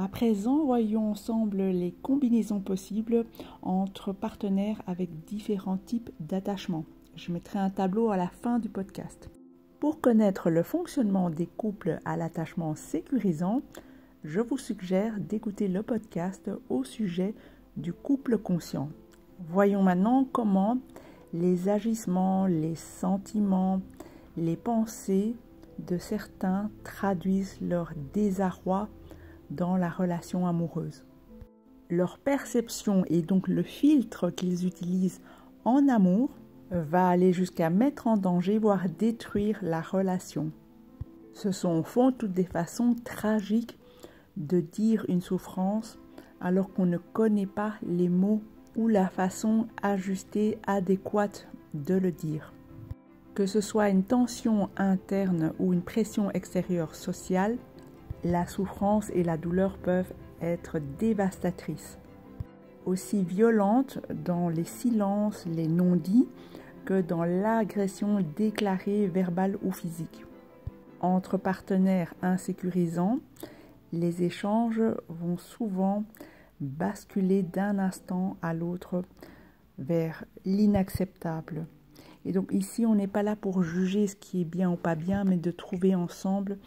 À présent, voyons ensemble les combinaisons possibles entre partenaires avec différents types d'attachements. Je mettrai un tableau à la fin du podcast. Pour connaître le fonctionnement des couples à l'attachement sécurisant, je vous suggère d'écouter le podcast au sujet du couple conscient. Voyons maintenant comment les agissements, les sentiments, les pensées de certains traduisent leur désarroi dans la relation amoureuse. Leur perception et donc le filtre qu'ils utilisent en amour va aller jusqu'à mettre en danger, voire détruire la relation. Ce sont au fond toutes des façons tragiques de dire une souffrance alors qu'on ne connaît pas les mots ou la façon ajustée, adéquate de le dire. Que ce soit une tension interne ou une pression extérieure sociale, la souffrance et la douleur peuvent être dévastatrices, aussi violentes dans les silences, les non-dits, que dans l'agression déclarée, verbale ou physique. Entre partenaires insécurisants, les échanges vont souvent basculer d'un instant à l'autre vers l'inacceptable. Et donc ici, on n'est pas là pour juger ce qui est bien ou pas bien, mais de trouver ensemble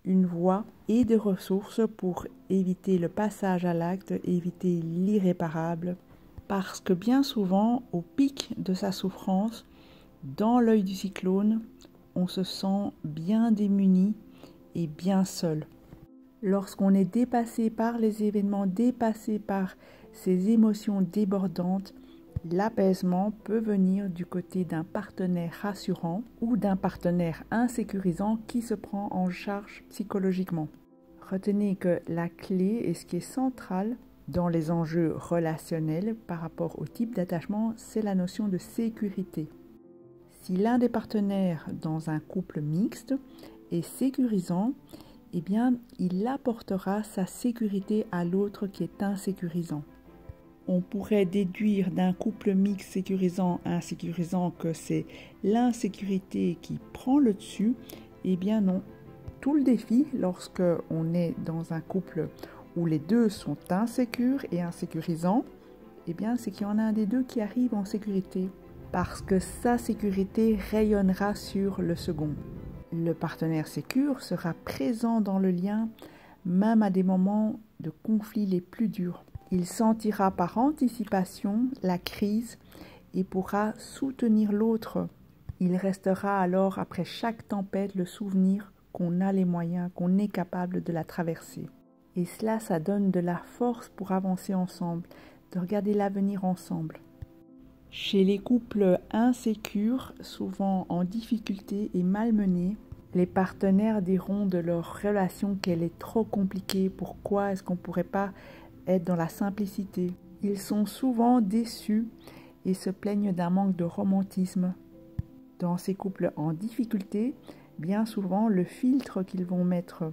une voie et des ressources pour éviter le passage à l'acte, éviter l'irréparable. Parce que bien souvent, au pic de sa souffrance, dans l'œil du cyclone, on se sent bien démuni et bien seul. Lorsqu'on est dépassé par les événements, dépassé par ces émotions débordantes, l'apaisement peut venir du côté d'un partenaire rassurant ou d'un partenaire insécurisant qui se prend en charge psychologiquement. Retenez que la clé et ce qui est central dans les enjeux relationnels par rapport au type d'attachement, c'est la notion de sécurité. Si l'un des partenaires dans un couple mixte est sécurisant, eh bien, il apportera sa sécurité à l'autre qui est insécurisant. On pourrait déduire d'un couple mixte sécurisant-insécurisant que c'est l'insécurité qui prend le dessus. Eh bien non. Tout le défi, lorsque on est dans un couple où les deux sont insécures et insécurisants, eh bien c'est qu'il y en a un des deux qui arrive en sécurité, parce que sa sécurité rayonnera sur le second. Le partenaire sécure sera présent dans le lien, même à des moments de conflit les plus durs. Il sentira par anticipation la crise et pourra soutenir l'autre. Il restera alors après chaque tempête le souvenir qu'on a les moyens, qu'on est capable de la traverser. Et cela, ça donne de la force pour avancer ensemble, de regarder l'avenir ensemble. Chez les couples insécures, souvent en difficulté et malmenés, les partenaires diront de leur relation qu'elle est trop compliquée. Pourquoi est-ce qu'on ne pourrait pas être dans la simplicité? Ils sont souvent déçus et se plaignent d'un manque de romantisme. Dans ces couples en difficulté, bien souvent, le filtre qu'ils vont mettre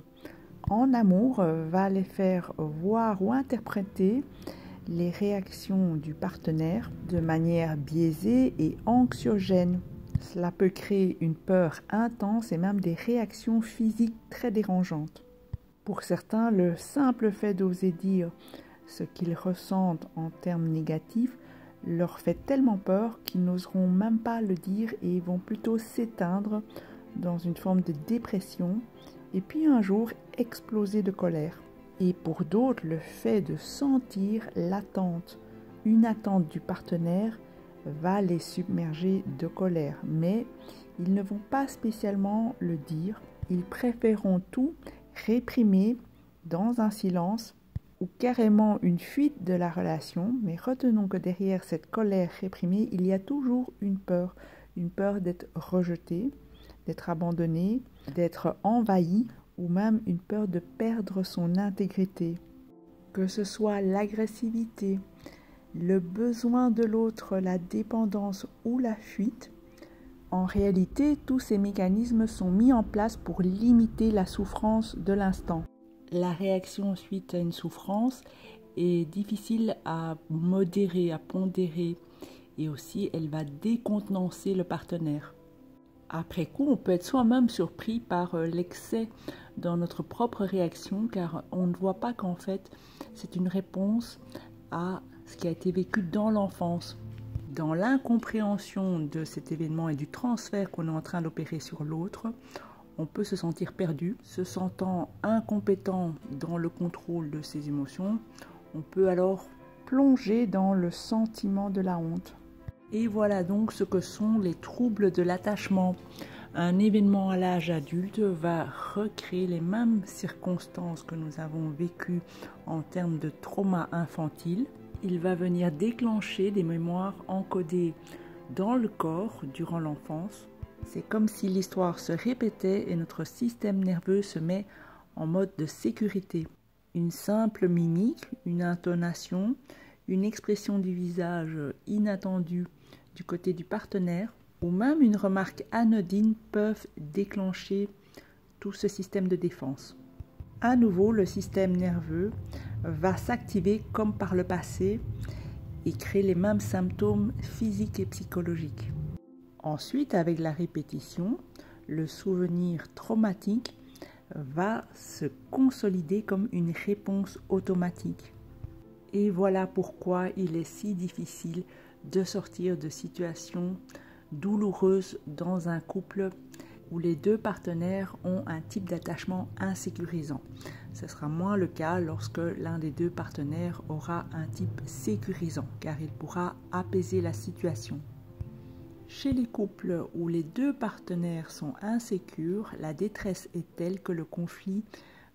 en amour va les faire voir ou interpréter les réactions du partenaire de manière biaisée et anxiogène. Cela peut créer une peur intense et même des réactions physiques très dérangeantes. Pour certains, le simple fait d'oser dire ce qu'ils ressentent en termes négatifs leur fait tellement peur qu'ils n'oseront même pas le dire et vont plutôt s'éteindre dans une forme de dépression et puis un jour exploser de colère. Et pour d'autres, le fait de sentir l'attente, une attente du partenaire, va les submerger de colère. Mais ils ne vont pas spécialement le dire. Ils préféreront tout réprimer dans un silence ou carrément une fuite de la relation. Mais retenons que derrière cette colère réprimée, il y a toujours une peur d'être rejeté, d'être abandonné, d'être envahi, ou même une peur de perdre son intégrité. Que ce soit l'agressivité, le besoin de l'autre, la dépendance ou la fuite, en réalité, tous ces mécanismes sont mis en place pour limiter la souffrance de l'instant. La réaction suite à une souffrance est difficile à modérer, à pondérer, et aussi elle va décontenancer le partenaire. Après coup, on peut être soi-même surpris par l'excès dans notre propre réaction, car on ne voit pas qu'en fait, c'est une réponse à ce qui a été vécu dans l'enfance. Dans l'incompréhension de cet événement et du transfert qu'on est en train d'opérer sur l'autre, on peut se sentir perdu, se sentant incompétent dans le contrôle de ses émotions. On peut alors plonger dans le sentiment de la honte. Et voilà donc ce que sont les troubles de l'attachement. Un événement à l'âge adulte va recréer les mêmes circonstances que nous avons vécues en termes de trauma infantile. Il va venir déclencher des mémoires encodées dans le corps durant l'enfance. C'est comme si l'histoire se répétait et notre système nerveux se met en mode de sécurité. Une simple mimique, une intonation, une expression du visage inattendue du côté du partenaire ou même une remarque anodine peuvent déclencher tout ce système de défense. À nouveau, le système nerveux va s'activer comme par le passé et créer les mêmes symptômes physiques et psychologiques. Ensuite, avec la répétition, le souvenir traumatique va se consolider comme une réponse automatique. Et voilà pourquoi il est si difficile de sortir de situations douloureuses dans un couple où les deux partenaires ont un type d'attachement insécurisant. Ce sera moins le cas lorsque l'un des deux partenaires aura un type sécurisant, car il pourra apaiser la situation. Chez les couples où les deux partenaires sont insécures, la détresse est telle que le conflit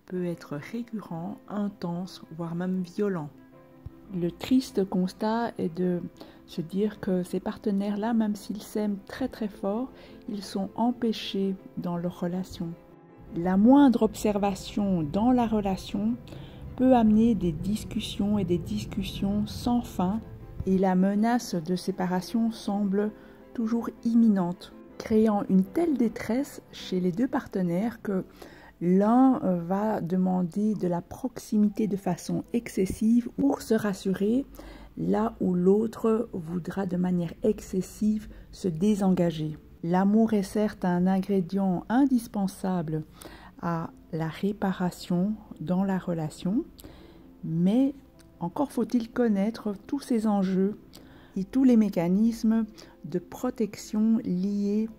peut être récurrent, intense, voire même violent. Le triste constat est de se dire que ces partenaires-là, même s'ils s'aiment très très fort, ils sont empêchés dans leur relation. La moindre observation dans la relation peut amener des discussions et des discussions sans fin, et la menace de séparation semble toujours imminente, créant une telle détresse chez les deux partenaires que l'un va demander de la proximité de façon excessive pour se rassurer, là où l'autre voudra de manière excessive se désengager. L'amour est certes un ingrédient indispensable à la réparation dans la relation, mais encore faut-il connaître tous ces enjeux et tous les mécanismes de protection liés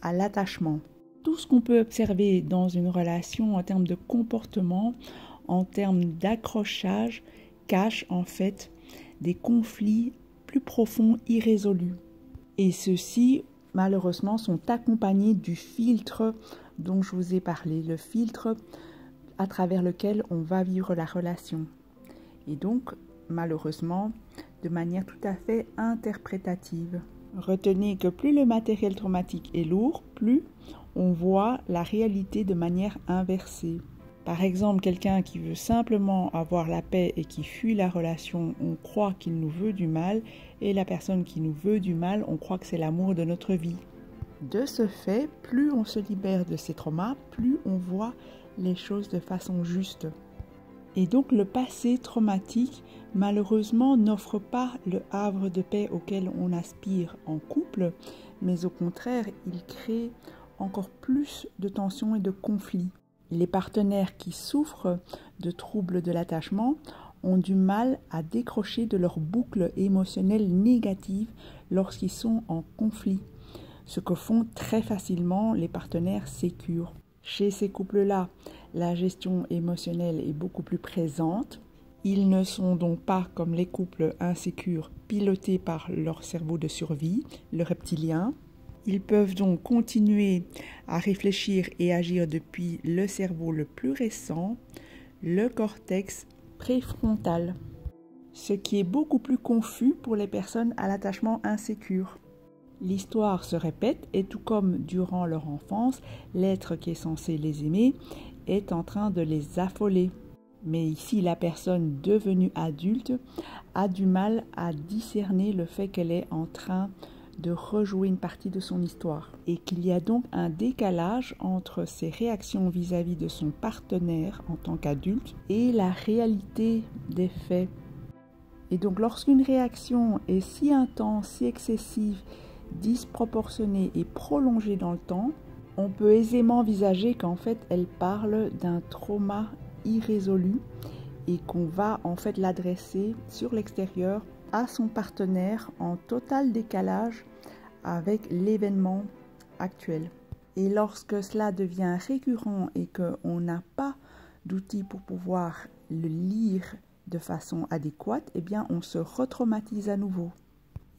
à l'attachement. Tout ce qu'on peut observer dans une relation en termes de comportement, en termes d'accrochage, cache en fait des conflits plus profonds irrésolus. Et ceux-ci, malheureusement, sont accompagnés du filtre dont je vous ai parlé, le filtre à travers lequel on va vivre la relation. Et donc, malheureusement, de manière tout à fait interprétative. Retenez que plus le matériel traumatique est lourd, plus on voit la réalité de manière inversée. Par exemple, quelqu'un qui veut simplement avoir la paix et qui fuit la relation, on croit qu'il nous veut du mal, et la personne qui nous veut du mal, on croit que c'est l'amour de notre vie. De ce fait, plus on se libère de ces traumas, plus on voit les choses de façon juste. Et donc le passé traumatique, malheureusement, n'offre pas le havre de paix auquel on aspire en couple, mais au contraire, il crée encore plus de tensions et de conflits. Les partenaires qui souffrent de troubles de l'attachement ont du mal à décrocher de leur boucle émotionnelle négative lorsqu'ils sont en conflit, ce que font très facilement les partenaires sécures. Chez ces couples-là, la gestion émotionnelle est beaucoup plus présente. Ils ne sont donc pas comme les couples insécures pilotés par leur cerveau de survie, le reptilien. Ils peuvent donc continuer à réfléchir et agir depuis le cerveau le plus récent, le cortex préfrontal, ce qui est beaucoup plus confus pour les personnes à l'attachement insécure. L'histoire se répète et tout comme durant leur enfance, l'être qui est censé les aimer est en train de les affoler. Mais ici, la personne devenue adulte a du mal à discerner le fait qu'elle est en train de rejouer une partie de son histoire et qu'il y a donc un décalage entre ses réactions vis-à-vis de son partenaire en tant qu'adulte et la réalité des faits. Et donc lorsqu'une réaction est si intense, si excessive, disproportionnée et prolongée dans le temps, on peut aisément envisager qu'en fait elle parle d'un trauma irrésolu et qu'on va en fait l'adresser sur l'extérieur à son partenaire en total décalage avec l'événement actuel. Et lorsque cela devient récurrent et qu'on n'a pas d'outils pour pouvoir le lire de façon adéquate, eh bien on se retraumatise à nouveau.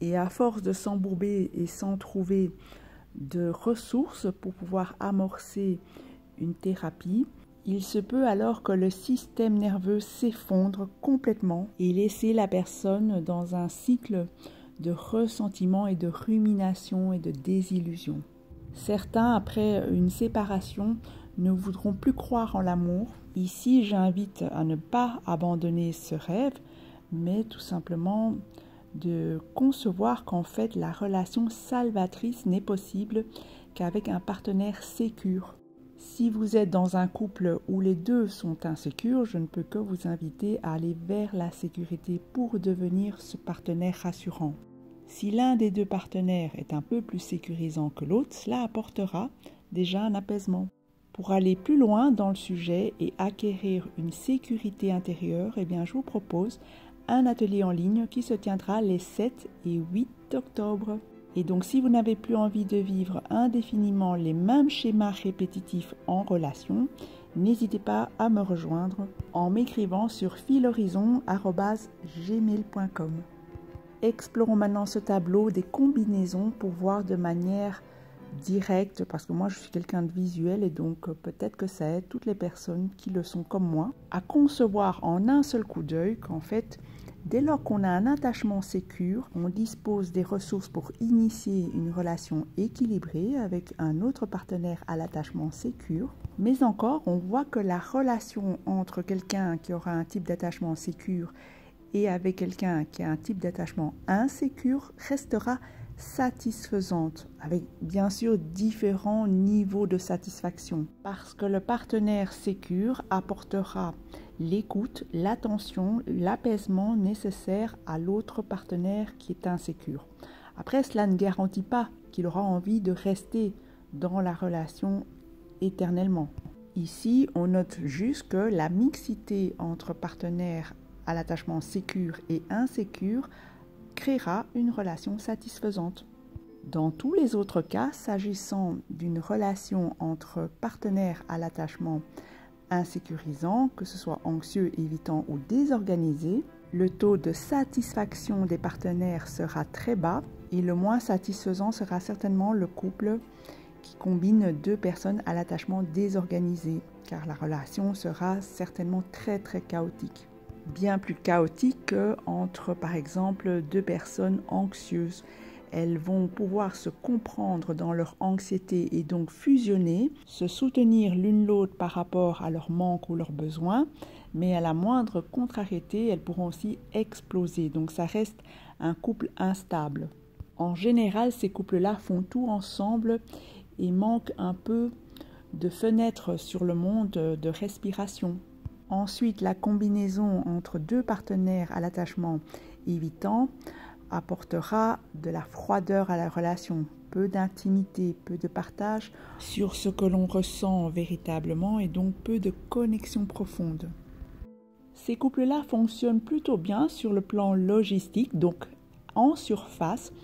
Et à force de s'embourber et sans trouver de ressources pour pouvoir amorcer une thérapie, il se peut alors que le système nerveux s'effondre complètement et laisser la personne dans un cycle de ressentiment et de rumination et de désillusion. Certains, après une séparation, ne voudront plus croire en l'amour. Ici, j'invite à ne pas abandonner ce rêve, mais tout simplement de concevoir qu'en fait la relation salvatrice n'est possible qu'avec un partenaire sécure. Si vous êtes dans un couple où les deux sont insécures, je ne peux que vous inviter à aller vers la sécurité pour devenir ce partenaire rassurant. Si l'un des deux partenaires est un peu plus sécurisant que l'autre, cela apportera déjà un apaisement. Pour aller plus loin dans le sujet et acquérir une sécurité intérieure, eh bien, je vous propose un atelier en ligne qui se tiendra les 7 et 8 octobre. Et donc, si vous n'avez plus envie de vivre indéfiniment les mêmes schémas répétitifs en relation, n'hésitez pas à me rejoindre en m'écrivant sur filhorizon@gmail.com. Explorons maintenant ce tableau des combinaisons pour voir de manière directe, parce que moi je suis quelqu'un de visuel et donc peut-être que ça aide toutes les personnes qui le sont comme moi à concevoir en un seul coup d'œil qu'en fait, dès lors qu'on a un attachement sécure, on dispose des ressources pour initier une relation équilibrée avec un autre partenaire à l'attachement sécure. Mais encore, on voit que la relation entre quelqu'un qui aura un type d'attachement sécure et avec quelqu'un qui a un type d'attachement insécure restera satisfaisante, avec bien sûr différents niveaux de satisfaction, parce que le partenaire sécure apportera l'écoute, l'attention, l'apaisement nécessaire à l'autre partenaire qui est insécure. Après, cela ne garantit pas qu'il aura envie de rester dans la relation éternellement. Ici, on note juste que la mixité entre partenaires à l'attachement sécure et insécure créera une relation satisfaisante. Dans tous les autres cas, s'agissant d'une relation entre partenaires à l'attachement insécurisant, que ce soit anxieux, évitant ou désorganisé, le taux de satisfaction des partenaires sera très bas et le moins satisfaisant sera certainement le couple qui combine deux personnes à l'attachement désorganisé, car la relation sera certainement très chaotique. Bien plus chaotique qu'entre, par exemple, deux personnes anxieuses. Elles vont pouvoir se comprendre dans leur anxiété et donc fusionner, se soutenir l'une l'autre par rapport à leurs manques ou leurs besoins, mais à la moindre contrariété, elles pourront aussi exploser. Donc ça reste un couple instable. En général, ces couples-là font tout ensemble et manquent un peu de fenêtres sur le monde de respiration. Ensuite, la combinaison entre deux partenaires à l'attachement évitant apportera de la froideur à la relation, peu d'intimité, peu de partage sur ce que l'on ressent véritablement et donc peu de connexion profonde. Ces couples-là fonctionnent plutôt bien sur le plan logistique, donc en surface,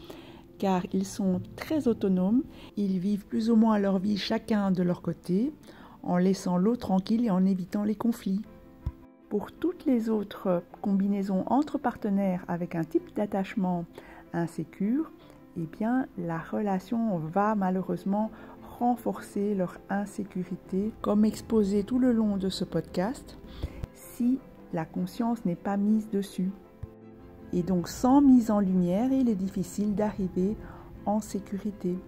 car ils sont très autonomes, ils vivent plus ou moins leur vie chacun de leur côté, en laissant l'autre tranquille et en évitant les conflits. Pour toutes les autres combinaisons entre partenaires avec un type d'attachement insécure, eh bien, la relation va malheureusement renforcer leur insécurité, comme exposé tout le long de ce podcast, si la conscience n'est pas mise dessus. Et donc, sans mise en lumière, il est difficile d'arriver en sécurité.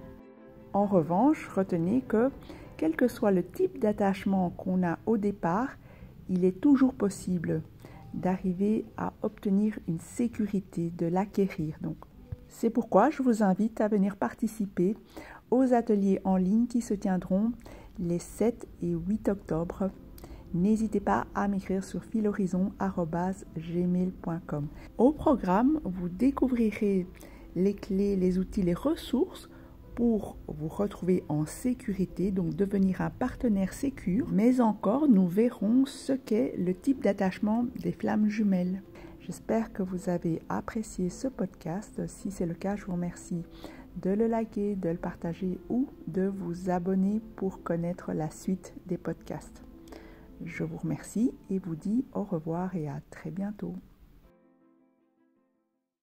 En revanche, retenez que, quel que soit le type d'attachement qu'on a au départ, il est toujours possible d'arriver à obtenir une sécurité, de l'acquérir. Donc, c'est pourquoi je vous invite à venir participer aux ateliers en ligne qui se tiendront les 7 et 8 octobre. N'hésitez pas à m'écrire sur filhorizon@gmail.com. Au programme, vous découvrirez les clés, les outils, les ressources pour vous retrouver en sécurité, donc devenir un partenaire sécure. Mais encore, nous verrons ce qu'est le type d'attachement des flammes jumelles. J'espère que vous avez apprécié ce podcast. Si c'est le cas, je vous remercie de le liker, de le partager ou de vous abonner pour connaître la suite des podcasts. Je vous remercie et vous dis au revoir et à très bientôt.